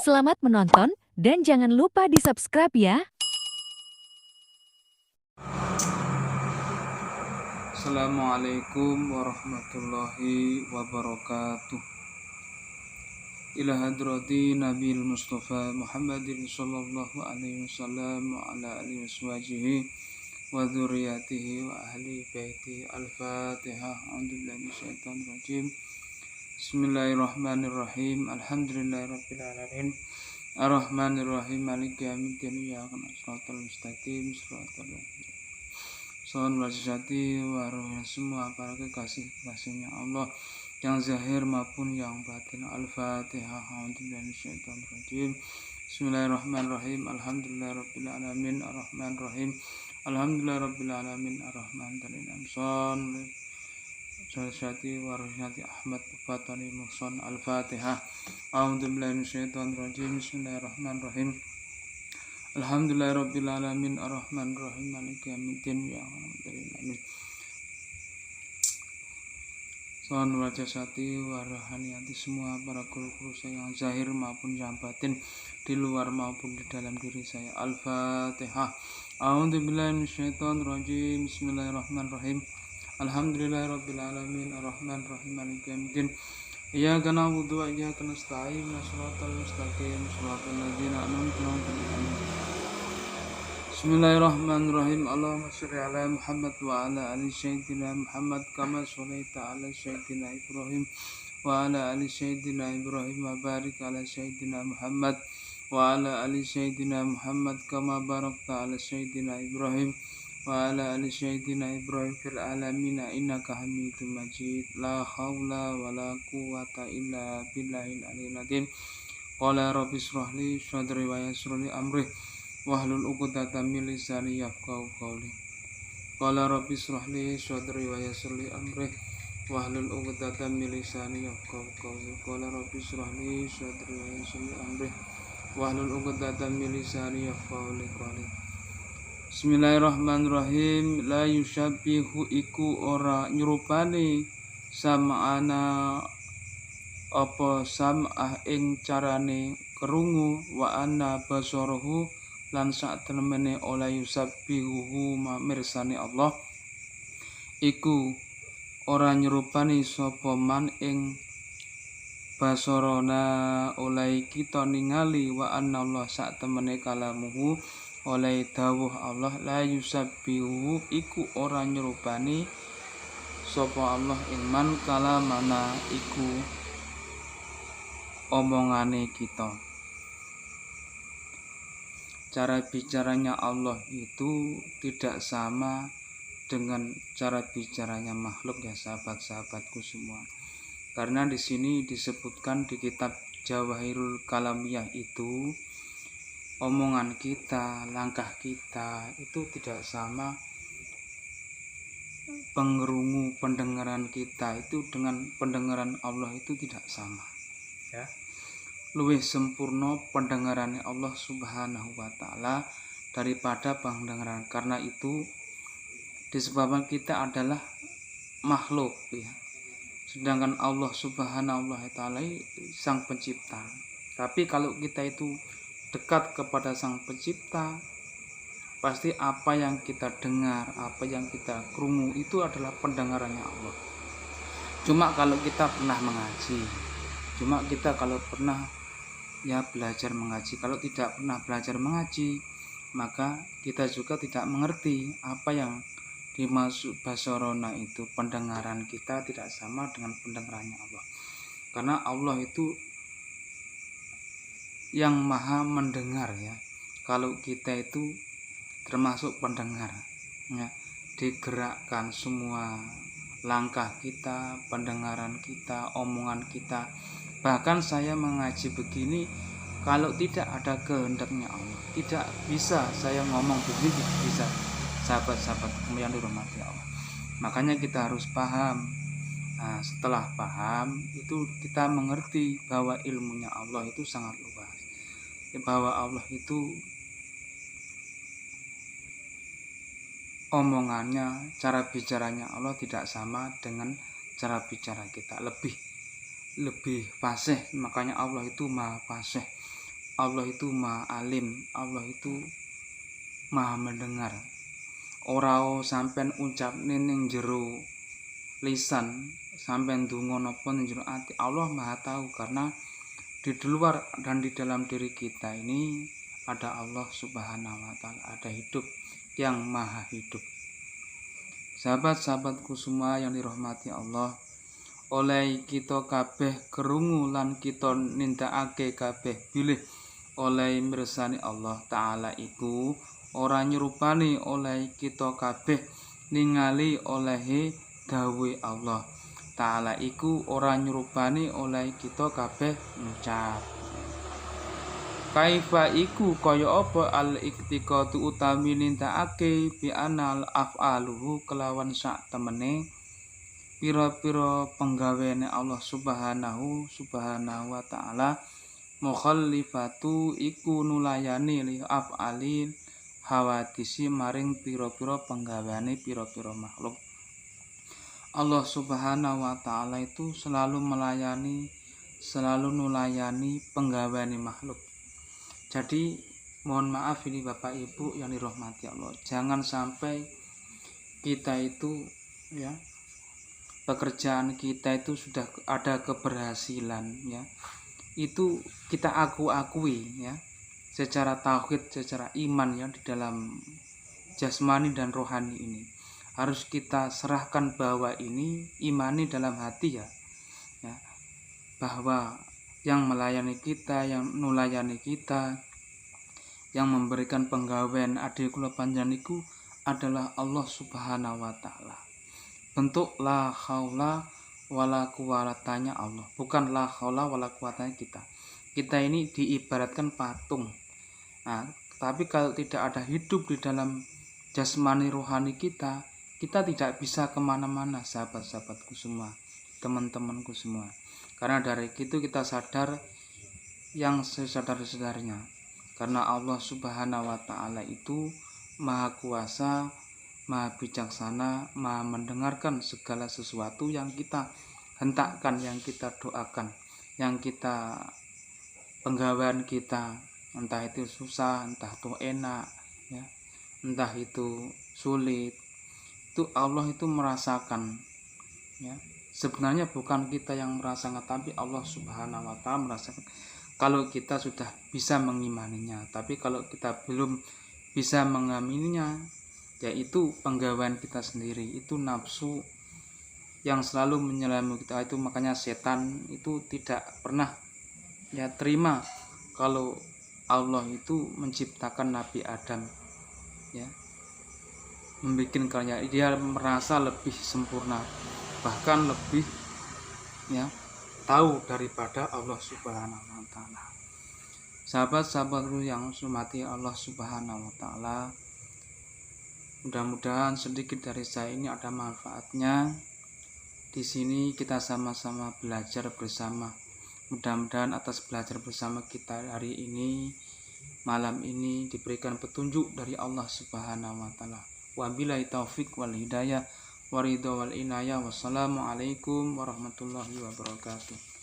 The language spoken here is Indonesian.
Selamat menonton dan jangan lupa di-subscribe ya. Assalamualaikum warahmatullahi wabarakatuh. Ila hadrati Nabil Mustafa Muhammadin sallallahu alaihi wasallam wa ala alihi washabihi wa dzurriyyatihi wa ahli baiti. Al-Fatihah. A'udzubillahi minasyaitonir rajim. Bismillahirrahmanirrahim. Alhamdulillahirabbil alamin. Ar-Rahmanir-Rahim. Maliki yaumiddin. Iyyaka na'budu wa mustaqim. Shiratal ladzina Soal wajati waruhnya semua para kekasih-kasihnya Allah yang zahir maupun yang batin. Al-Fatihah. A'udzubillahi minasyaitonir rajim. Bismillahirrahmanirrahim. Alhamdulillahirabbil alamin. Ar-Rahmanir-Rahim. Alhamdulillahirabbil alamin. Ar-Rahmanir-Rahim. Soal wajati waruhnya Ahmad Fatani Muhsan. Al-Fatihah. A'udzubillahi minasyaitonir rajim. Bismillahirrahmanirrahim. Alhamdulillahirabbil alamin. Ar-Rahmanir-Rahim. Maliki yaumiddin. Amin. Soal wajasati warahaniati semua para guru-guru saya yang zahir maupun yang batin, di luar maupun di dalam diri saya. Al-Fatihah. A'udzubillahi minasyaitonir rajim. Bismillahirrahmanirrahim. Alhamdulillahirabbil alamin. Ar-Rahmanir-Rahim. Maliki yaumiddin. Iyyaka na'budu wa iyyaka nasta'in. Shiratal mustaqim. Shiratal ladzina an'amta 'alaihim. Bismillahirrahmanirrahim. Allahumma shalli ala Muhammad wa ala ali sayyidina Muhammad kama shallaita ala sayyidina Ibrahim wa ala ali sayyidina Ibrahim wa barik ala sayyidina Muhammad wa ala ali sayyidina Muhammad kama barakta ala sayyidina Ibrahim wa ala ali sayyidina Ibrahim fil alamin innaka Hamidum Majid. La haula wala quwwata illa billahil aliyyil azim. Qala rabbi shrah li sadri wa yassir li amri wahlul 'uqdatam min lisani yafqahu qawli. Qala rabbi shrah li sadri wa yassir li amri wahlul 'uqdatam min lisani yafqahu qawli. Qala rabbi shrah li sadri wa yassir li amri wahlul 'uqdatam min lisani yafqahu qawli. Bismillahirrahmanirrahim. La yushabbihu iku ora nyerupani sam'ana apa sam'ah ing carane kerungu wa anna basarahu lan sak temene oleh yusabbihu mirsani Allah iku ora nyerupani sapa man ing basarana oleh kita ningali wa anna Allah sak temene kalamuhu oleh dawuh Allah. La yusabbihu iku ora nyerupani sapa Allah ing man kalamana iku omongane kita. Cara bicaranya Allah itu tidak sama dengan cara bicaranya makhluk ya sahabat-sahabatku semua. Karena di sini disebutkan di kitab Jawahirul Kalamiyah itu omongan kita, langkah kita itu tidak sama. Pengerungu pendengaran kita itu dengan pendengaran Allah itu tidak sama. Ya. Luwih sempurna pendengaran Allah Subhanahu wa taala daripada pendengaran. Karena itu disebabkan kita adalah makhluk ya. Sedangkan Allah Subhanahu wa taala sang pencipta. Tapi kalau kita itu dekat kepada sang pencipta, pasti apa yang kita dengar, apa yang kita kerungu itu adalah pendengarannya Allah. Cuma kalau kita pernah mengaji, cuma kita kalau pernah ya belajar mengaji, kalau tidak pernah belajar mengaji, maka kita juga tidak mengerti apa yang dimaksud basarona itu. Pendengaran kita tidak sama dengan pendengarannya Allah. Karena Allah itu yang maha mendengar ya. Kalau kita itu termasuk pendengar ya, digerakkan semua langkah kita, pendengaran kita, omongan kita. Bahkan saya mengaji begini, kalau tidak ada kehendaknya Allah, tidak bisa saya ngomong begini, tidak bisa. Sahabat-sahabat yang dirahmati Allah, makanya kita harus paham Nah, setelah paham itu kita mengerti bahwa ilmunya Allah itu sangat luas. Bahwa Allah itu omongannya, cara bicaranya Allah tidak sama dengan cara bicara kita. Lebih fasih. Makanya Allah itu maha fasih. Allah itu maha alim. Allah itu maha mendengar. Ora sampean ucap ning jero lisan, sampean ndonga napa ning jero ati, Allah maha tahu. Karena di luar dan di dalam diri kita ini ada Allah Subhanahu wa taala, ada hidup yang maha hidup. Sahabat-sahabatku semua yang dirahmati Allah, oleh kita kabeh kerungu lan kita nindakake kabeh bilih oleh mirsani Allah taala iku ora nyerupani oleh kita kabeh ningali olehe dawe Allah taala iku ora nyerupani oleh kita kabeh ngucap. Kaifa iku kaya apa al iktiqatu utami nindakake bi anal af'aluhu kelawan sak temene pira-pira penggaweane Allah subhanahu wa ta'ala mukhallifatu iku nulayani li af'alil hawadisi maring pira-pira penggaweane pira-pira makhluk. Allah subhanahu wa ta'ala itu selalu nulayani penggaweane makhluk. Jadi mohon maaf ini Bapak Ibu yang dirahmati Allah, jangan sampai kita itu ya, pekerjaan kita itu sudah ada keberhasilan ya, itu kita akui ya, secara tauhid, secara iman ya, di dalam jasmani dan rohani ini harus kita serahkan bahwa ini imani dalam hati ya, bahwa yang melayani kita, yang nulayani kita, yang memberikan penggawean ade kula panjenengan adalah Allah Subhanahu wa taala. Bentuk la haula wala quwatanya Allah, bukan la haula wala quwatanya kita. Kita ini diibaratkan patung. Nah, tapi kalau tidak ada hidup di dalam jasmani rohani kita tidak bisa kemana-mana, sahabat-sahabatku semua, teman-temanku semua. Karena dari itu kita sadar yang sesadar-sadarnya. Karena Allah Subhanahu wa taala itu maha kuasa, maha bijaksana, maha mendengarkan segala sesuatu yang kita hentakkan, yang kita doakan, yang kita penggawean kita, entah itu susah, entah itu enak ya, entah itu sulit, itu Allah itu merasakan ya. Sebenarnya bukan kita yang merasakan, tapi Allah Subhanahu wa taala merasakan kalau kita sudah bisa mengimaninya. Tapi kalau kita belum bisa mengamininya, yaitu penggawean kita sendiri, itu nafsu yang selalu menyelami kita itu. Makanya setan itu tidak pernah ya terima kalau Allah itu menciptakan Nabi Adam ya, membikin karya, dia merasa lebih sempurna, bahkan lebih ya tahu daripada Allah Subhanahu wa taala. Sahabat-sahabatku yang hormati Allah Subhanahu wa taala, mudah-mudahan sedikit dari saya ini ada manfaatnya. Di sini kita sama-sama belajar bersama. Mudah-mudahan atas belajar bersama kita hari ini, malam ini, diberikan petunjuk dari Allah Subhanahu wa taala. Wabillahi taufik wal hidayah waridho wal inayah. Wassalamualaikum warahmatullahi wabarakatuh.